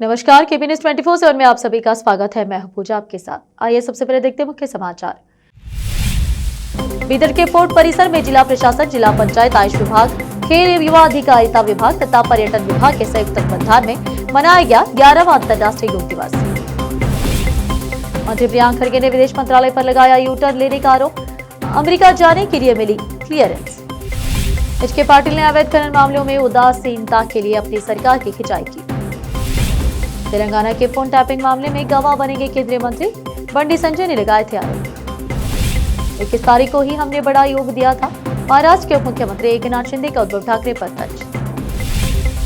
नमस्कार, केबी न्यूज 24/7 में आप सभी का स्वागत है। मैं हूं पूजा आपके साथ। आइए सबसे पहले देखते हैं मुख्य समाचार। बीदर के फोर्ट परिसर में जिला प्रशासन, जिला पंचायत, आयुष विभाग, खेल एवं युवा अधिकारिता विभाग तथा पर्यटन विभाग के संयुक्त तत्वावधान में मनाया गया 11वां अंतर्राष्ट्रीय योग दिवस। मंत्री प्रियंका खड़गे ने विदेश मंत्रालय पर लगाया यू-टर्न लेने का आरोप। अमेरिका जाने के लिए मिली क्लियरेंस। एच.के. पाटिल ने अवैध खनन मामलों में उदासीनता के लिए अपनी सरकार की खिंचाई की। तेलंगाना के फोन टैपिंग मामले में गवाह बनेंगे केंद्रीय मंत्री, बंडी संजय ने लगाए थे आरोप। 21 तारीख को ही हमने बड़ा योग दिया था, महाराष्ट्र के उप मुख्यमंत्री एकनाथ शिंदे का उद्धव ठाकरे पर तंज।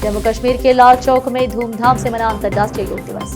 जम्मू कश्मीर के लाल चौक में धूमधाम से मना अंतर्राष्ट्रीय योग दिवस।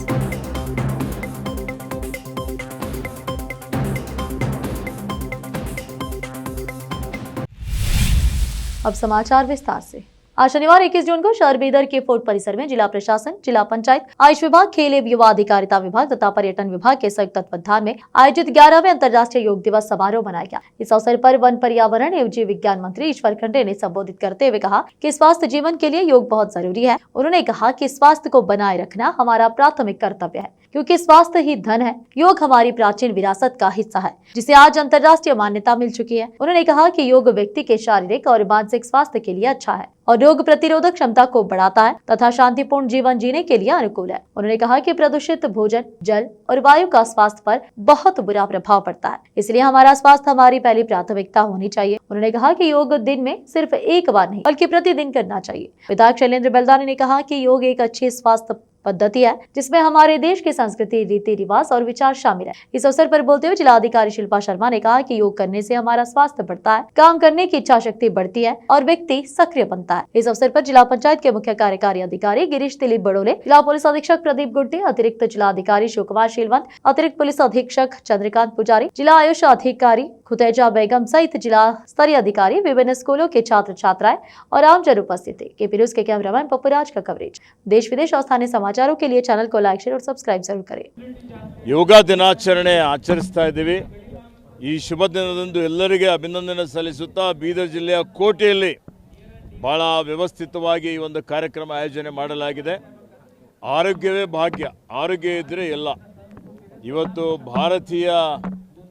अब समाचार विस्तार से। आज शनिवार 21 जून को शहर बीदर के फोर्ट परिसर में जिला प्रशासन, जिला पंचायत, आयुष विभाग, खेल एवं युवा अधिकारिता विभाग तथा पर्यटन विभाग के संयुक्त तत्वावधान में आयोजित 11वें अंतर्राष्ट्रीय योग दिवस समारोह मनाया गया। इस अवसर पर वन, पर्यावरण एवं जीव विज्ञान मंत्री ईश्वर खंडे ने संबोधित करते हुए कहा कि स्वास्थ्य जीवन के लिए योग बहुत जरूरी है। उन्होंने कहा कि स्वास्थ्य को बनाए रखना हमारा प्राथमिक कर्तव्य है, क्योंकि स्वास्थ्य ही धन है। योग हमारी प्राचीन विरासत का हिस्सा है, जिसे आज अंतर्राष्ट्रीय मान्यता मिल चुकी है। उन्होंने कहा कि योग व्यक्ति के शारीरिक और मानसिक स्वास्थ्य के लिए अच्छा है और रोग प्रतिरोधक क्षमता को बढ़ाता है तथा शांतिपूर्ण जीवन जीने के लिए अनुकूल है। उन्होंने कहा कि प्रदूषित भोजन, जल और वायु का स्वास्थ्य पर बहुत बुरा प्रभाव पड़ता है, इसलिए हमारा स्वास्थ्य हमारी पहली प्राथमिकता होनी चाहिए। उन्होंने कहा कि योग दिन में सिर्फ एक बार नहीं बल्कि प्रतिदिन करना चाहिए। विधायक शैलेंद्र बेलदानी ने कहा कि योग एक अच्छी स्वास्थ्य पद्धति है, जिसमें हमारे देश की संस्कृति, रीति रिवाज और विचार शामिल है। इस अवसर पर बोलते हुए जिला अधिकारी शिल्पा शर्मा ने कहा कि योग करने से हमारा स्वास्थ्य बढ़ता है, काम करने की इच्छा शक्ति बढ़ती है और व्यक्ति सक्रिय बनता है। इस अवसर पर जिला पंचायत के मुख्य कार्यकारी अधिकारी गिरीश दिलीप बड़ोले, जिला पुलिस अधीक्षक प्रदीप गुड्डे, अतिरिक्त जिला अधिकारी शिव कुमार शीलवंत, अतिरिक्त पुलिस अधीक्षक चंद्रकांत पुजारी, जिला आयुष अधिकारी खुतैजा बेगम सहित जिला स्तरीय अधिकारी, विभिन्न स्कूलों के छात्र छात्राएं और आमजन उपस्थित थे। केपी न्यूज के कैमरामैन पप्पूराज का कवरेज। देश विदेश और स्थानीय समाचारों के लिए चैनल को लाइक, शेयर और सब्सक्राइब जरूर करें। ಯೋಗ ದಿನಾಚರಣೆ ಆಚರಿಸ್ತಾ ಇದ್ದೀವಿ। ಈ ಶುಭ ದಿನದಂದು ಎಲ್ಲರಿಗೆ ಅಭಿನಂದನೆ ಸಲ್ಲಿಸುತ್ತಾ ಬೀದರ್ ಜಿಲ್ಲೆಯ ಕೋಟೆಯಲ್ಲಿ ಬಹಳ ವ್ಯವಸ್ಥಿತವಾಗಿ ಈ ಒಂದು ಕಾರ್ಯಕ್ರಮ ಆಯೋಜನೆ ಮಾಡಲಾಗಿದೆ। ಆರೋಗ್ಯವೇ ಭಾಗ್ಯ, ಆರೋಗ್ಯ ಇದ್ದರೆ ಎಲ್ಲ। ಇವತ್ತು ಭಾರತೀಯ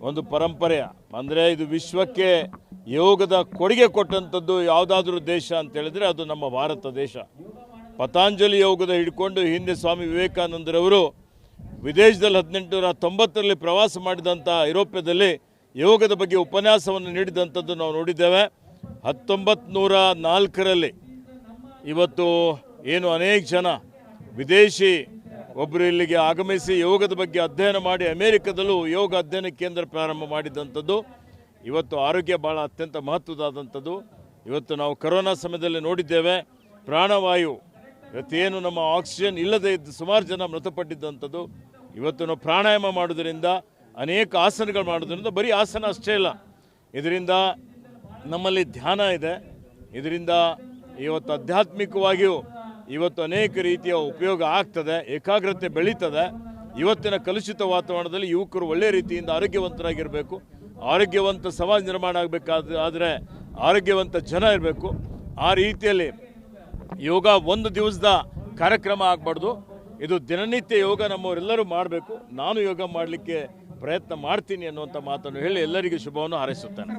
ಒಂದು ಪರಂಪರೆ ಅಂದರೆ ಇದು ವಿಶ್ವಕ್ಕೆ ಯೋಗದ ಕೊಡುಗೆ ಕೊಟ್ಟಂಥದ್ದು ಯಾವುದಾದ್ರೂ ದೇಶ ಅಂತ ಹೇಳಿದ್ರೆ ಅದು ನಮ್ಮ ಭಾರತ ದೇಶ। ಪತಾಂಜಲಿ ಯೋಗದ ಹಿಡ್ಕೊಂಡು ಹಿಂದೆ ಸ್ವಾಮಿ ವಿವೇಕಾನಂದರವರು ವಿದೇಶದಲ್ಲಿ 1890ರಲ್ಲಿ ಪ್ರವಾಸ ಮಾಡಿದಂಥ ಯುರೋಪ್ಯದಲ್ಲಿ ಯೋಗದ ಬಗ್ಗೆ ಉಪನ್ಯಾಸವನ್ನು ನೀಡಿದಂಥದ್ದು ನಾವು ನೋಡಿದ್ದೇವೆ। 1904ರಲ್ಲಿ ಇವತ್ತು ಏನು ಅನೇಕ ಜನ ವಿದೇಶಿ ಒಬ್ಬರು ಇಲ್ಲಿಗೆ ಆಗಮಿಸಿ ಯೋಗದ ಬಗ್ಗೆ ಅಧ್ಯಯನ ಮಾಡಿ ಅಮೇರಿಕದಲ್ಲೂ ಯೋಗ ಅಧ್ಯಯನ ಕೇಂದ್ರ ಪ್ರಾರಂಭ ಮಾಡಿದಂಥದ್ದು। ಇವತ್ತು ಆರೋಗ್ಯ ಭಾಳ ಅತ್ಯಂತ ಮಹತ್ವದಾದಂಥದ್ದು। ಇವತ್ತು ನಾವು ಕರೋನಾ ಸಮಯದಲ್ಲಿ ನೋಡಿದ್ದೇವೆ, ಪ್ರಾಣವಾಯು ಇವತ್ತೇನು ನಮ್ಮ ಆಕ್ಸಿಜನ್ ಇಲ್ಲದೆ ಇದ್ದು ಸುಮಾರು ಜನ ಮೃತಪಟ್ಟಿದ್ದಂಥದ್ದು। ಇವತ್ತು ನಾವು ಪ್ರಾಣಾಯಾಮ ಮಾಡೋದರಿಂದ, ಅನೇಕ ಆಸನಗಳು ಮಾಡೋದ್ರಿಂದ, ಬರೀ ಆಸನ ಅಷ್ಟೇ ಇಲ್ಲ, ಇದರಿಂದ ನಮ್ಮಲ್ಲಿ ಧ್ಯಾನ ಇದೆ, ಇದರಿಂದ ಇವತ್ತು ಆಧ್ಯಾತ್ಮಿಕವಾಗಿಯೂ ಇವತ್ತು ಅನೇಕ ರೀತಿಯ ಉಪಯೋಗ ಆಗ್ತದೆ, ಏಕಾಗ್ರತೆ ಬೆಳೀತದೆ। ಇವತ್ತಿನ ಕಲುಷಿತ ವಾತಾವರಣದಲ್ಲಿ ಯುವಕರು ಒಳ್ಳೆಯ ರೀತಿಯಿಂದ ಆರೋಗ್ಯವಂತರಾಗಿರಬೇಕು, ಆರೋಗ್ಯವಂತ ಸಮಾಜ ನಿರ್ಮಾಣ ಆಗಬೇಕಾದ್ರೆ ಆರೋಗ್ಯವಂತ ಜನ ಇರಬೇಕು। ಆ ರೀತಿಯಲ್ಲಿ ಯೋಗ ಒಂದು ದಿವಸದ ಕಾರ್ಯಕ್ರಮ ಆಗಬಾರ್ದು, ಇದು ದಿನನಿತ್ಯ ಯೋಗ ನಮ್ಮವರೆಲ್ಲರೂ ಮಾಡಬೇಕು। ನಾನು ಯೋಗ ಮಾಡಲಿಕ್ಕೆ ಪ್ರಯತ್ನ ಮಾಡ್ತೀನಿ ಅನ್ನುವಂಥ ಮಾತನ್ನು ಹೇಳಿ ಎಲ್ಲರಿಗೂ ಶುಭವನ್ನು ಹಾರೈಸುತ್ತೇನೆ।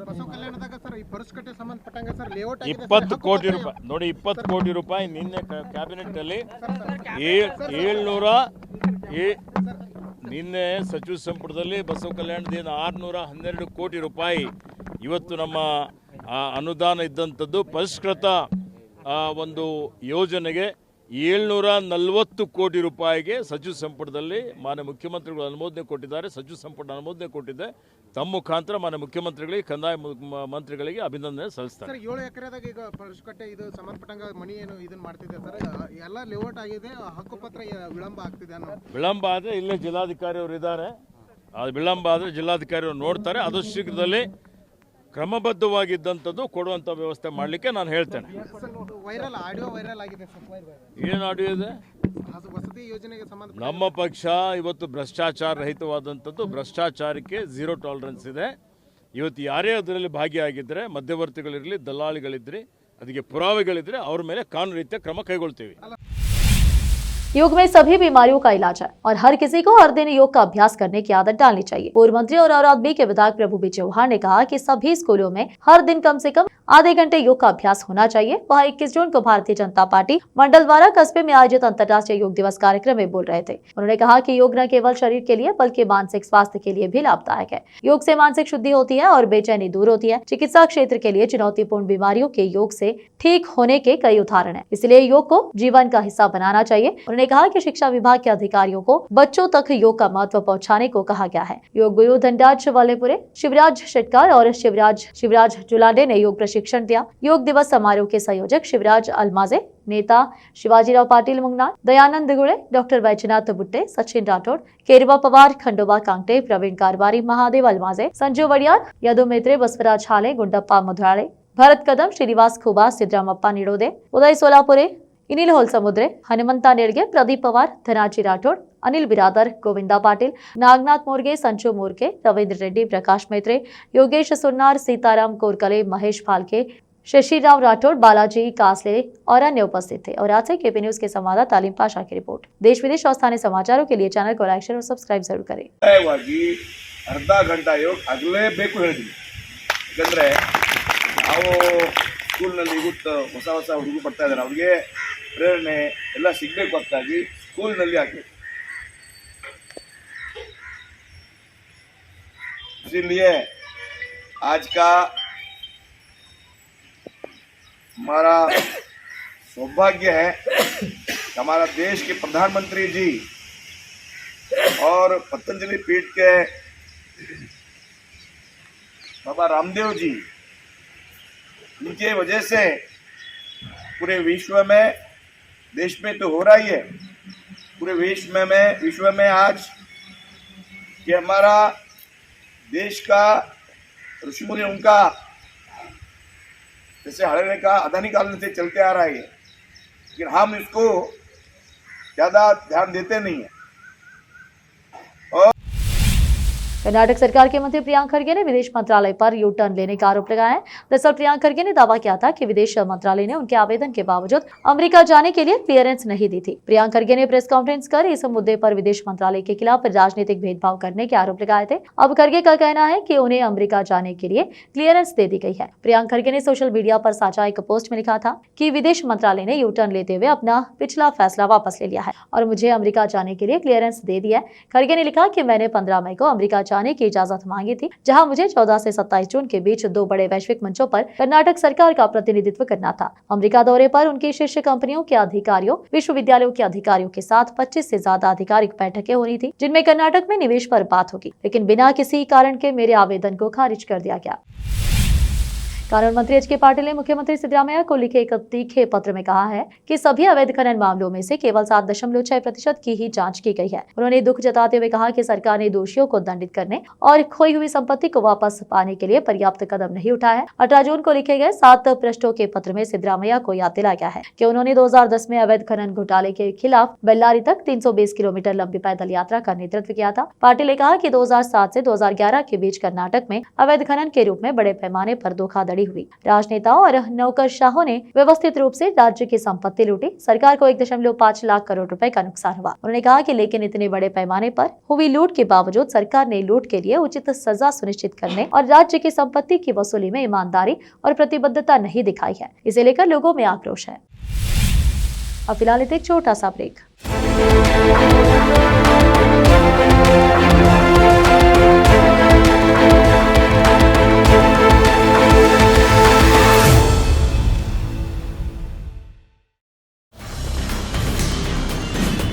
20 ಕೋಟಿ ರೂಪಾಯಿ ನೋಡಿ, 20 ಕೋಟಿ ರೂಪಾಯಿ ನಿನ್ನೆ ಕ್ಯಾಬಿನೆಟ್ ಅಲ್ಲಿ ನಿನ್ನೆ ಸಚಿವ ಸಂಪುಟದಲ್ಲಿ ಬಸವ ಕಲ್ಯಾಣದಿಂದ 612 ಕೋಟಿ ರೂಪಾಯಿ ಇವತ್ತು ನಮ್ಮ ಅನುದಾನ ಇದ್ದಂಥದ್ದು ಪರಿಷ್ಕೃತ ಒಂದು ಯೋಜನೆಗೆ 740 ಕೋಟಿ ರೂಪಾಯಿಗೆ ಸಚಿವ ಸಂಪುಟದಲ್ಲಿ ಮಾನ್ಯ ಮುಖ್ಯಮಂತ್ರಿಗಳು ಅನುಮೋದನೆ ಕೊಟ್ಟಿದ್ದಾರೆ, ಸಚಿವ ಸಂಪುಟ ಅನುಮೋದನೆ ಕೊಟ್ಟಿದೆ। ತಮ್ಮ ಮುಖಾಂತರ ಮಾನ್ಯ ಮುಖ್ಯಮಂತ್ರಿಗಳಿಗೆ, ಕಂದಾಯ ಮಂತ್ರಿಗಳಿಗೆ ಅಭಿನಂದನೆ ಸಲ್ಲಿಸ್ತಾರೆ। 7 ಎಕರೆದಾಗ ಈಗ ಪರಿಷ್ಕೃತ ಇದು ಸಂಬಂಧಪಟ್ಟಂಗ ಮನಿ ಏನು ಇದನ್ನ ಮಾಡ್ತಿದೆ ಸರ್, ಎಲ್ಲ ಲೇಔಟ್ ಆಗಿದೆ, ಹಕ್ಕುಪತ್ರ ವಿಳಂಬ ಆಗ್ತಿದೆ ಅನ್ನೋ ವಿಳಂಬ ಆದರೆ ಇಲ್ಲೇ ಜಿಲ್ಲಾಧಿಕಾರಿ ಅವರು ಇದ್ದಾರೆ, ಅದು ವಿಳಂಬ ಆದರೆ ಜಿಲ್ಲಾಧಿಕಾರಿ ಅವರು ನೋಡ್ತಾರೆ, ಆದಷ್ಟು ಶೀಘ್ರದಲ್ಲಿ ಕ್ರಮಬದ್ಧವಾಗಿದ್ದಂಥದ್ದು ಕೊಡುವಂಥ ವ್ಯವಸ್ಥೆ ಮಾಡಲಿಕ್ಕೆ ನಾನು ಹೇಳ್ತೇನೆ। ವೈರಲ್ ಆಡಿಯೋ ವೈರಲ್ ಆಗಿದೆ ಸರ್, ಏನು ಆಡಿಯೋ ಇದೆ? ವಸತಿ ಯೋಜನೆಗೆ ಸಂಬಂಧ ನಮ್ಮ ಪಕ್ಷ ಇವತ್ತು ಭ್ರಷ್ಟಾಚಾರ ರಹಿತವಾದಂಥದ್ದು, ಭ್ರಷ್ಟಾಚಾರಕ್ಕೆ ಝೀರೋ ಟಾಲರೆನ್ಸ್ ಇದೆ। ಇವತ್ತು ಯಾರೇ ಅದರಲ್ಲಿ ಭಾಗಿಯಾಗಿದ್ದರೆ, ಮಧ್ಯವರ್ತಿಗಳಿರಲಿ, ದಲ್ಲಾಳಿಗಳಿದ್ದರೆ, ಅದಕ್ಕೆ ಪುರಾವೆಗಳಿದ್ದರೆ ಅವ್ರ ಮೇಲೆ ಕಾನೂನು ರೀತಿಯ ಕ್ರಮ ಕೈಗೊಳ್ತೀವಿ। योग में सभी बीमारियों का इलाज है और हर किसी को हर दिन योग का अभ्यास करने की आदत डालनी चाहिए। पूर्व मंत्री और औरादबी के विधायक प्रभु बी चौहान ने कहा कि सभी स्कूलों में हर दिन कम से कम आधे घंटे योग का अभ्यास होना चाहिए। वह 21 जून को भारतीय जनता पार्टी मंडल द्वारा कस्बे में आयोजित अंतर्राष्ट्रीय योग दिवस कार्यक्रम में बोल रहे थे। उन्होंने कहा कि योग न केवल शरीर के लिए बल्कि मानसिक स्वास्थ्य के लिए भी लाभदायक है। योग से मानसिक शुद्धि होती है और बेचैनी दूर होती है। चिकित्सा क्षेत्र के लिए चुनौतीपूर्ण बीमारियों के योग से ठीक होने के कई उदाहरण है, इसलिए योग को जीवन का हिस्सा बनाना चाहिए। उन्होंने कहा कि शिक्षा विभाग के अधिकारियों को बच्चों तक योग का महत्व पहुंचाने को कहा गया है। योग गुरु धनराज वालेपुरे, शिवराज शेटकर और शिवराज जुलांडे ने योग प्रशिक्षण दिया। योग दिवस समारोह के संयोजक शिवराज अलमाजे, नेता शिवाजीराव पाटिल मुंगनार, दयानंद गुड़े, डॉक्टर वैजनाथ बुट्टे, सचिन राठौड़, केरवा पवार, खंडोबा कांगटे, प्रवीण कारवारी, महादेव अलमाजे, संजू वड़ियार, यदु मेत्रे, बसवराज हाले, गुंडप्पा मुधराळे, भरत कदम, श्रीनिवास खुबा, सिद्धरामप्पा निडोदे, उदय सोलापुरे, इनिल होलसमुद्रे, हनुमंता नेड़गे, प्रदीप पवार, धनाजी राठौड़, अनिल बिरादर, गोविंदा पाटिल, नागनाथ मोर्गे, संचू मोर्के, रविंद्र रेड्डी, प्रकाश मैत्रे, योगेश सुन्नार, सीताराम कोरकले, महेश फाल्के, शशिराव राठौड़, बालाजी कासले और अन्य उपस्थित थे। और आज से केपी न्यूज के संवाददाता तालीम पाशा की रिपोर्ट। देश विदेश और स्थानीय समाचारों के लिए चैनल को लाइक, शेयर और सब्सक्राइब जरूर करें। ಅರ್ಧ ಗಂಟೆ ಯೋಗ ಆಗಲೇಬೇಕು ಹೇಳಿದ್ವಿ. ಯಾಕಂದರೆ ನಾವು ಸ್ಕೂಲ್ನಲ್ಲಿ ಇವತ್ತು ಹೊಸ ಹುಡುಗರು ಬರ್ತಾ ಇದ್ದಾರೆ, ಅವ್ರಿಗೆ ಪ್ರೇರಣೆ ಎಲ್ಲ ಸಿಗಬೇಕು ಅಂತಾಗಿ ಸ್ಕೂಲ್ನಲ್ಲಿ ಹಾಕಬೇಕು. इसीलिए आज का हमारा सौभाग्य है कि हमारा देश के प्रधानमंत्री जी और पतंजलि पीठ के बाबा रामदेव जी, इनके वजह से पूरे विश्व में, देश में तो हो रहा ही है, पूरे विश्व में आज कि हमारा देश का ऋषिमुनि उनका जैसे हड़ने का अदानी काल से चलते आ रहा है, लेकिन हम इसको ज़्यादा ध्यान देते नहीं है। कर्नाटक सरकार के मंत्री प्रियांक खरगे ने विदेश मंत्रालय पर यू टर्न लेने का आरोप लगाया है। दरअसल प्रियांक खरगे ने दावा किया था कि विदेश मंत्रालय ने उनके आवेदन के बावजूद अमेरिका जाने के लिए क्लियरेंस नहीं दी थी। प्रियांक खरगे ने प्रेस कॉन्फ्रेंस कर इस मुद्दे पर विदेश मंत्रालय के खिलाफ राजनीतिक भेदभाव करने के आरोप लगाए थे। अब खरगे का कहना है कि उन्हें अमेरिका जाने के लिए क्लियरेंस दे दी गई है। प्रियांक खरगे ने सोशल मीडिया पर साझा एक पोस्ट में लिखा था कि विदेश मंत्रालय ने यू टर्न लेते हुए अपना पिछला फैसला वापस ले लिया है और मुझे अमेरिका जाने के लिए क्लियरेंस दे दिया है। खरगे ने लिखा कि मैंने 15 मई को अमेरिका जाने की इजाजत मांगी थी, जहां मुझे 14 से 27 जून के बीच 2 बड़े वैश्विक मंचों पर कर्नाटक सरकार का प्रतिनिधित्व करना था। अमेरिका दौरे पर उनकी शीर्ष कंपनियों के अधिकारियों, विश्वविद्यालयों के अधिकारियों के साथ 25 से ज्यादा आधिकारिक बैठकें होनी थी, जिनमें कर्नाटक में निवेश पर बात होगी, लेकिन बिना किसी कारण के मेरे आवेदन को खारिज कर दिया गया। कानून मंत्री एच के पाटिल ने मुख्यमंत्री सिद्धरामैया को लिखे एक तीखे पत्र में कहा है कि सभी अवैध खनन मामलों में से केवल 7.6% की ही जांच की गई है। उन्होंने दुख जताते हुए कहा कि सरकार ने दोषियों को दंडित करने और खोई हुई संपत्ति को वापस पाने के लिए पर्याप्त कदम नहीं उठाया है। 18 जून को लिखे गए 7 पृष्ठों के पत्र में सिद्धरामैया को याद दिलाया गया है कि उन्होंने 2010 में अवैध खनन घोटाले के खिलाफ बेल्लारी तक 320 किलोमीटर लंबी पैदल यात्रा का नेतृत्व किया था। पाटिल ने कहा कि 2007 से 2011 के बीच कर्नाटक में अवैध खनन के रूप में बड़े पैमाने पर धोखाधड़ी हुई। राजनेताओं और नौकरशाहों ने व्यवस्थित रूप से राज्य की संपत्ति लूटी। सरकार को 1.5 लाख करोड़ रुपए का नुकसान हुआ। उन्होंने कहा कि लेकिन इतने बड़े पैमाने पर हुई लूट के बावजूद सरकार ने लूट के लिए उचित सजा सुनिश्चित करने और राज्य की संपत्ति की वसूली में ईमानदारी और प्रतिबद्धता नहीं दिखाई है। इसे लेकर लोगों में आक्रोश है। अब फिलहाल एक छोटा सा ब्रेक।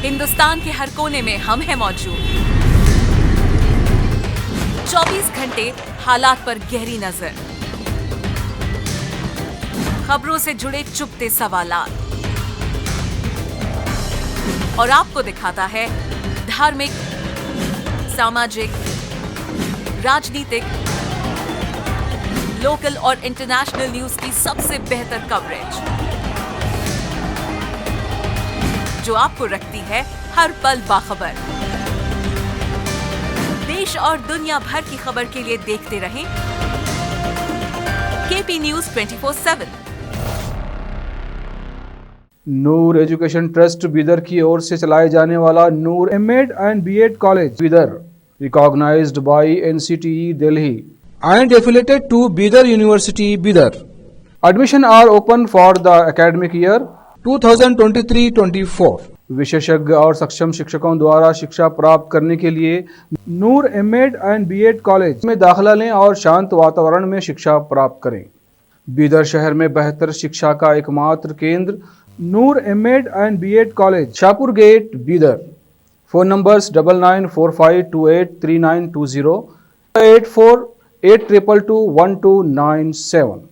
हिंदुस्तान के हर कोने में हम हैं मौजूद। 24 घंटे हालात पर गहरी नजर, खबरों से जुड़े चुपते सवालात और आपको दिखाता है धार्मिक, सामाजिक, राजनीतिक, लोकल और इंटरनेशनल न्यूज की सबसे बेहतर कवरेज, जो आपको रखती है हर पल बाखबर। देश और दुनिया भर की खबर के लिए देखते रहें KP news 24/7। Noor education trust Bidar की ओर से चलाए जाने वाला Noor M Ed and B Ed college Bidar, recognised by NCTE Delhi and affiliated to Bidar University, Bidar. Admission are open for the academic year 2023-24. विशेषज्ञ और सक्षम शिक्षकों द्वारा शिक्षा प्राप्त करने के लिए नूर एमएड एंड बीएड कॉलेज में दाखिला लें और शांत वातावरण में शिक्षा प्राप्त करें। बीदर शहर में बेहतर शिक्षा का एकमात्र केंद्र Noor M Ed and B Ed college, Shahpur gate, Bidar. Phone numbers 9945283920, 8482221297।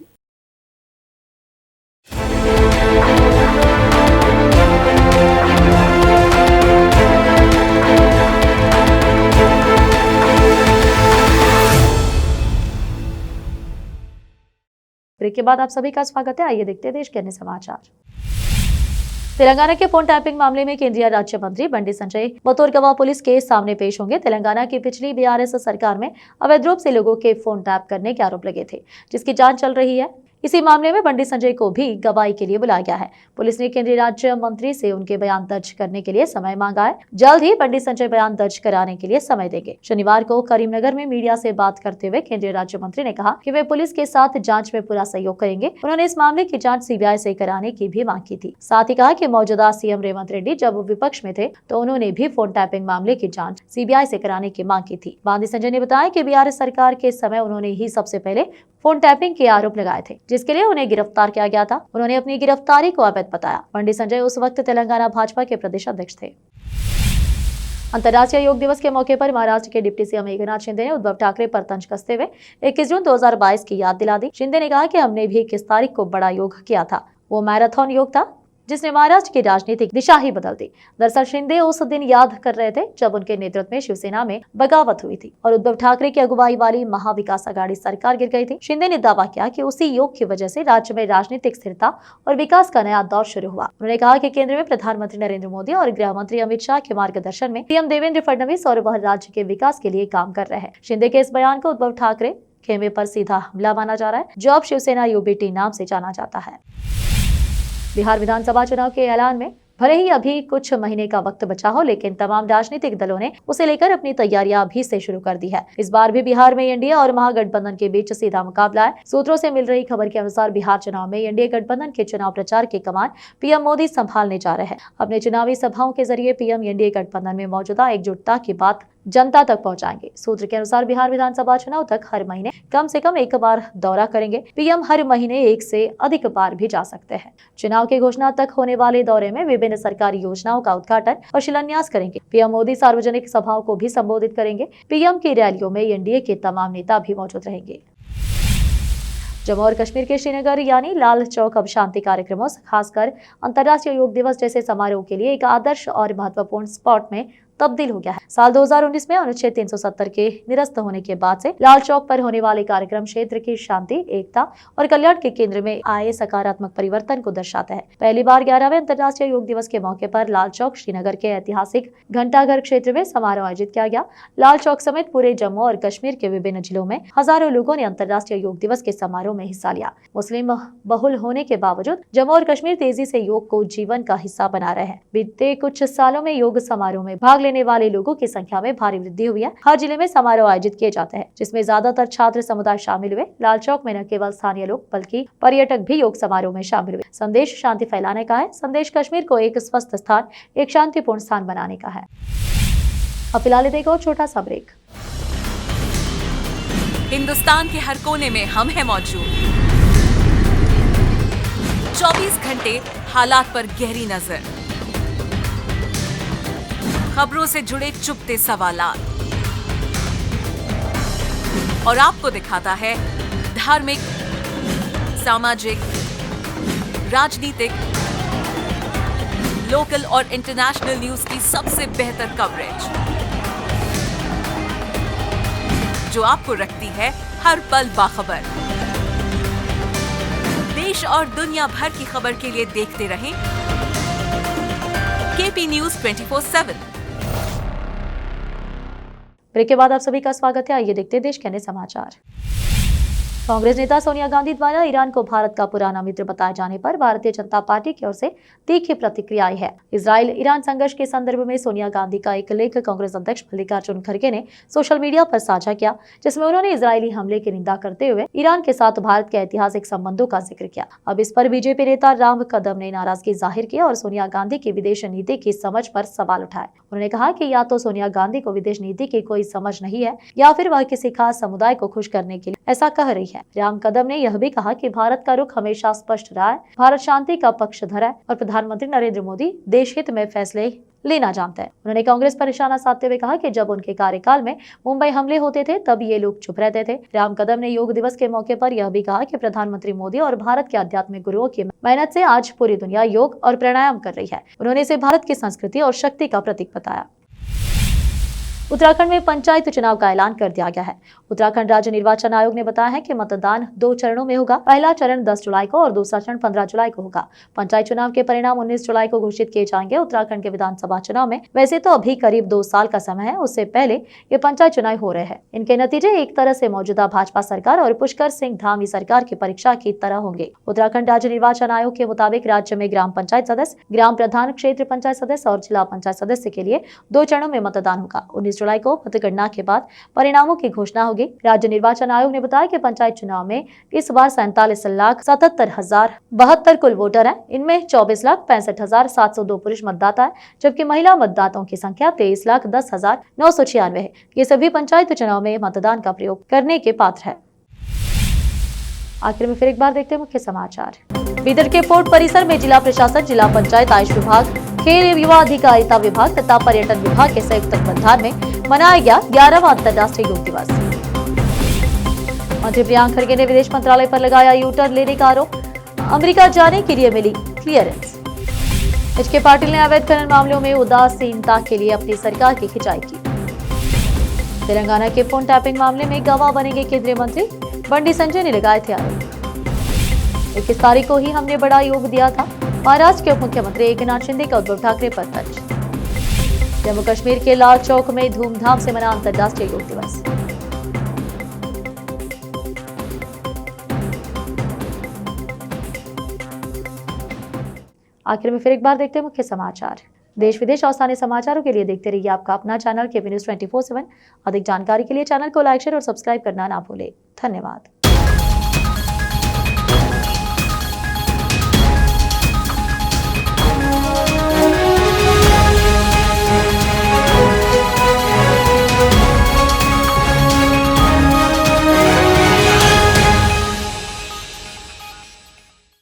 Break के बाद आप सभी का स्वागत है। आइए देखते हैं देश के अन्य समाचार। तेलंगाना के फोन टैपिंग मामले में केंद्रीय राज्य मंत्री बंडी संजय बतौर गवाह पुलिस के सामने पेश होंगे। तेलंगाना की पिछली बीआरएस सरकार में अवैध रूप से लोगों के फोन टैप करने के आरोप लगे थे, जिसकी जांच चल रही है। इसी मामले में बंडी संजय को भी गवाही के लिए बुलाया गया है। पुलिस ने केंद्रीय राज्य मंत्री से उनके बयान दर्ज करने के लिए समय मांगा है। जल्द ही बंडी संजय बयान दर्ज कराने के लिए समय देंगे। शनिवार को करीमनगर में मीडिया से बात करते हुए केंद्रीय राज्य मंत्री ने कहा कि वे पुलिस के साथ जांच में पूरा सहयोग करेंगे। उन्होंने इस मामले की जांच सीबीआई से कराने की भी मांग की थी। साथ ही कहा कि मौजूदा सीएम रेवंत रेड्डी जब विपक्ष में थे तो उन्होंने भी फोन टैपिंग मामले की जांच सीबीआई से कराने की मांग की थी। बंडी संजय ने बताया कि बीआरएस सरकार के समय उन्होंने ही सबसे पहले फोन टैपिंग के आरोप लगाए थे, जिसके लिए उन्हें गिरफ्तार किया गया था। उन्होंने अपनी गिरफ्तारी को अवैध बताया। बंडी संजय उस वक्त तेलंगाना भाजपा के प्रदेश अध्यक्ष थे। अंतर्राष्ट्रीय योग दिवस के मौके पर महाराष्ट्र के डिप्टी सीएम एकनाथ शिंदे ने उद्धव ठाकरे पर तंज कसते हुए 21 जून 2022 की याद दिला दी। शिंदे ने कहा कि हमने भी 21 तारीख को बड़ा योग किया था। वो मैराथन योग था जिसने महाराष्ट्र की राजनीतिक दिशा ही बदल दी। दरअसल शिंदे उस दिन याद कर रहे थे जब उनके नेतृत्व में शिवसेना में बगावत हुई थी और उद्धव ठाकरे की अगुवाई वाली महाविकास आघाड़ी सरकार गिर गई थी। शिंदे ने दावा किया कि उसी योग की वजह से राज्य में राजनीतिक स्थिरता और विकास का नया दौर शुरू हुआ। उन्होंने कहा कि केंद्र में प्रधानमंत्री नरेंद्र मोदी और गृह मंत्री अमित शाह के मार्गदर्शन में सीएम देवेंद्र फडणवीस और वह राज्य के विकास के लिए काम कर रहे हैं। शिंदे के इस बयान को उद्धव ठाकरे खेमे पर सीधा हमला माना जा रहा है, जो अब शिवसेना यूबीटी नाम से जाना जाता है। बिहार विधानसभा चुनाव के ऐलान में भले ही अभी कुछ महीने का वक्त बचा हो, लेकिन तमाम राजनीतिक दलों ने उसे लेकर अपनी तैयारियां अभी से शुरू कर दी है। इस बार भी बिहार में एनडीए और महागठबंधन के बीच सीधा मुकाबला है। सूत्रों से मिल रही खबर के अनुसार बिहार चुनाव में एनडीए गठबंधन के चुनाव प्रचार की कमान पीएम मोदी संभालने जा रहे हैं। अपने चुनावी सभाओं के जरिए पीएम एनडीए गठबंधन में मौजूदा एकजुटता की बात जनता तक पहुंचाएंगे। सूत्र के अनुसार बिहार विधानसभा चुनाव तक हर महीने कम से कम एक बार दौरा करेंगे। पीएम हर महीने एक से अधिक बार भी जा सकते हैं। चुनाव की घोषणा तक होने वाले दौरे में विभिन्न सरकारी योजनाओं का उद्घाटन और शिलान्यास करेंगे। पीएम मोदी सार्वजनिक सभाओं को भी संबोधित करेंगे। पीएम की रैलियों में एनडीए के तमाम नेता भी मौजूद रहेंगे। जम्मू और कश्मीर के श्रीनगर यानी लाल चौक अब शांति कार्यक्रमों, खासकर अंतर्राष्ट्रीय योग दिवस जैसे समारोह के लिए एक आदर्श और महत्वपूर्ण स्पॉट में तब्दील हो गया है। साल 2019 में अनुच्छेद 370 के निरस्त होने के बाद से लाल चौक पर होने वाले कार्यक्रम क्षेत्र की शांति, एकता और कल्याण के केंद्र में आए सकारात्मक परिवर्तन को दर्शाता है। पहली बार 11वें अंतर्राष्ट्रीय योग दिवस के मौके पर लाल चौक श्रीनगर के ऐतिहासिक घंटाघर क्षेत्र में समारोह आयोजित किया गया। लाल चौक समेत पूरे जम्मू और कश्मीर के विभिन्न जिलों में हजारों लोगों ने अंतर्राष्ट्रीय योग दिवस के समारोह में हिस्सा लिया। मुस्लिम बहुल होने के बावजूद जम्मू और कश्मीर तेजी से योग को जीवन का हिस्सा बना रहे हैं। बीते कुछ सालों में योग समारोह में भाग लेने वाले लोगों की संख्या में भारी वृद्धि हुई है। हर जिले में समारोह आयोजित किए जाते हैं, जिसमें ज्यादातर छात्र समुदाय शामिल हुए। लाल चौक में न केवल स्थानीय लोग बल्कि पर्यटक भी योग समारोह में शामिल हुए। संदेश शांति फैलाने का है। संदेश कश्मीर को एक स्वस्थ स्थान, एक शांतिपूर्ण स्थान बनाने का है। अब फिलहाल देखो छोटा सा ब्रेक। हिंदुस्तान के हर कोने में हम हैं मौजूद। 24 घंटे हालात पर गहरी नजर, खबरों से जुड़े चुपते सवालात और आपको दिखाता है धार्मिक, सामाजिक, राजनीतिक, लोकल और इंटरनेशनल न्यूज की सबसे बेहतर कवरेज, जो आपको रखती है हर पल बाखबर। देश और दुनिया भर की खबर के लिए देखते रहें केपी न्यूज 24/7। ब्रेक के बाद आप सभी का स्वागत है। आइए देखते हैं देश के अन्य समाचार। कांग्रेस नेता सोनिया गांधी द्वारा ईरान को भारत का पुराना मित्र बताए जाने पर भारतीय जनता पार्टी की ओर से तीखी प्रतिक्रिया आई है। इजराइल ईरान संघर्ष के संदर्भ में सोनिया गांधी का एक लेख कांग्रेस अध्यक्ष मल्लिकार्जुन खड़गे ने सोशल मीडिया पर साझा किया, जिसमें उन्होंने इजरायली हमले की निंदा करते हुए ईरान के साथ भारत के ऐतिहासिक संबंधों का जिक्र किया। अब इस पर बीजेपी नेता राम कदम ने नाराजगी जाहिर की और सोनिया गांधी की विदेश नीति की समझ पर सवाल उठाए। उन्होंने कहा कि या तो सोनिया गांधी को विदेश नीति की कोई समझ नहीं है या फिर वह किसी खास समुदाय को खुश करने के लिए ऐसा कह रही है। राम कदम ने यह भी कहा कि भारत का रुख हमेशा स्पष्ट रहा है, भारत शांति का पक्षधर है और प्रधानमंत्री नरेंद्र मोदी देश हित में फैसले लेना जानते हैं। उन्होंने कांग्रेस पर निशाना साधते हुए कहा कि जब उनके कार्यकाल में मुंबई हमले होते थे तब ये लोग चुप रहते थे। राम कदम ने योग दिवस के मौके पर यह भी कहा कि प्रधानमंत्री मोदी और भारत के आध्यात्मिक गुरुओं की मेहनत से आज पूरी दुनिया योग और प्राणायाम कर रही है। उन्होंने इसे भारत की संस्कृति और शक्ति का प्रतीक बताया। उत्तराखंड में पंचायत चुनाव का ऐलान कर दिया गया है। उत्तराखंड राज्य निर्वाचन आयोग ने बताया है कि मतदान 2 चरणों में होगा। पहला चरण 10 जुलाई को और दूसरा चरण 15 जुलाई को होगा। पंचायत चुनाव के परिणाम 19 जुलाई को घोषित किए जाएंगे। उत्तराखंड के विधानसभा चुनाव में वैसे तो अभी करीब 2 साल का समय है, उससे पहले ये पंचायत चुनाव हो रहे हैं। इनके नतीजे एक तरह से मौजूदा भाजपा सरकार और पुष्कर सिंह धामी सरकार की परीक्षा की तरह होंगे। उत्तराखंड राज्य निर्वाचन आयोग के मुताबिक राज्य में ग्राम पंचायत सदस्य, ग्राम प्रधान, क्षेत्र पंचायत सदस्य और जिला पंचायत सदस्य के लिए 2 चरणों में मतदान होगा। 19 जुलाई को मतगणना के बाद परिणामों की घोषणा होगी। राज्य निर्वाचन आयोग ने बताया कि पंचायत चुनाव में इस बार 47,77,072 कुल वोटर हैं। इनमें 24,65,702 पुरुष मतदाता है, जबकि महिला मतदाताओं की संख्या 23,10,996 है। ये सभी पंचायत चुनाव में मतदान का प्रयोग करने के पात्र है। आखिर में फिर एक बार देखते हैं मुख्य समाचार। बीदर के फोर्ट परिसर में जिला प्रशासन, जिला पंचायत, आयुष विभाग, खेल एवं युवा अधिकारिता विभाग तथा पर्यटन विभाग के संयुक्त तत्वाधान में मनाया गया 11वां अंतर्राष्ट्रीय योग दिवस। मंत्री प्रियांक खड़गे ने विदेश मंत्रालय पर लगाया यू-टर्न लेने का आरोप। अमेरिका जाने के लिए मिली क्लियरेंस। एच.के. पाटिल ने अवैध खनन मामलों में उदासीनता के लिए अपनी सरकार की खिंचाई की। तेलंगाना के फोन टैपिंग मामले में गवाह बनेंगे केंद्रीय मंत्री, बंडी संजय ने लगाए थे आरोप। 21 तारीख को ही हमने बड़ा योग दिया था। महाराष्ट्र के उप मुख्यमंत्री एकनाथ शिंदे का उद्धव ठाकरे पर तंज। जम्मू कश्मीर के लाल चौक में धूमधाम से मना अंतर्राष्ट्रीय योग दिवस। आखिर में फिर एक बार देखते हैं मुख्य समाचार। देश विदेश और स्थानीय समाचारों के लिए देखते रहिए आपका अपना चैनल केपी न्यूज 24/7। अधिक जानकारी के लिए चैनल को लाइक, शेयर और सब्सक्राइब करना ना भूलें। धन्यवाद।